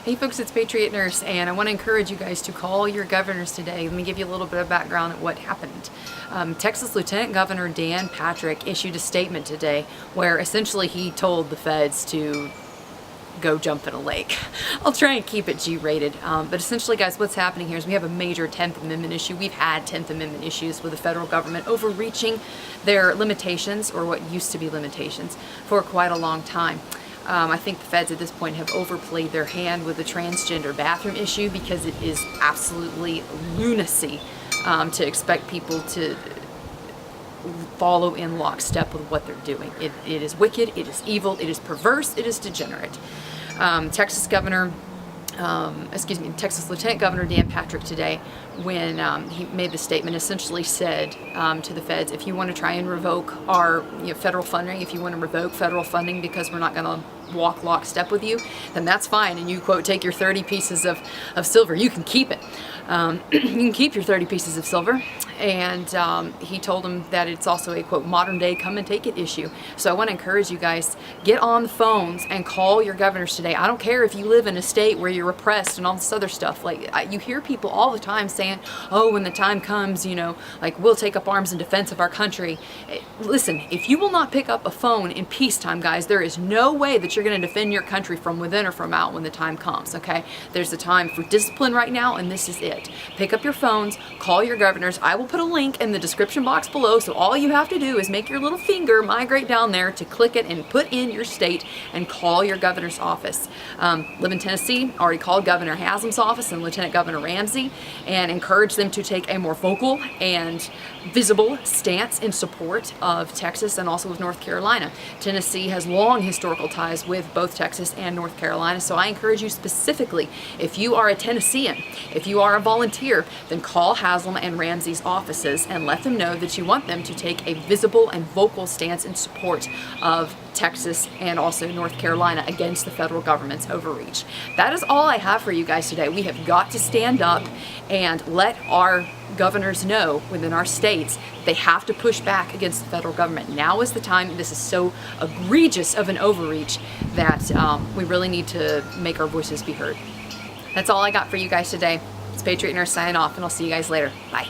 Hey folks, it's Patriot Nurse, and I want to encourage you guys to call your governors today. Let me give you a little bit of background on what happened. Texas Lieutenant Governor Dan Patrick issued a statement today where essentially he told the feds to go jump in a lake. I'll try and keep it G-rated, but essentially, guys, what's happening here is we have a major 10th Amendment issue. We've had 10th Amendment issues with the federal government overreaching their limitations, or what used to be limitations, for quite a long time. I think the feds at this point have overplayed their hand with the transgender bathroom issue, because it is absolutely lunacy to expect people to follow in lockstep with what they're doing. It is wicked, it is evil, it is perverse, it is degenerate. Texas Lieutenant Governor Dan Patrick today, when he made the statement, essentially said to the feds, if you want to try and revoke our federal funding, if you want to revoke federal funding because we're not going to walk lockstep with you, then that's fine. And you, quote, take your 30 pieces of silver. You can keep it. You can keep your 30 pieces of silver. And he told them that it's also a, quote, modern day come and take it issue. So I want to encourage you guys, get on the phones and call your governors today. I don't care if you live in a state where you're repressed and all this other stuff. Like, you hear people all the time saying, oh, when the time comes, like, we'll take up arms in defense of our country. Listen, if you will not pick up a phone in peacetime, guys, there is no way that you're going to defend your country from within or from out when the time comes, okay? There's a time for discipline right now, and this is it. Pick up your phones, call your governors. I will put a link in the description box below, so all you have to do is make your little finger migrate down there to click it and put in your state and call your governor's office. Live in Tennessee, already called Governor Haslam's office and Lieutenant Governor Ramsey, and encourage them to take a more vocal and visible stance in support of Texas and also with North Carolina. Tennessee has long historical ties with both Texas and North Carolina, so I encourage you specifically, if you are a Tennessean, if you are a volunteer, then call Haslam and Ramsey's offices and let them know that you want them to take a visible and vocal stance in support of Texas and also North Carolina against the federal government's overreach. That is all I have for you guys today. We have got to stand up and let our governors know within our states they have to push back against the federal government. Now is the time. This is so egregious of an overreach that we really need to make our voices be heard. That's all I got for you guys today. It's Patriot Nurse signing off, and I'll see you guys later. Bye.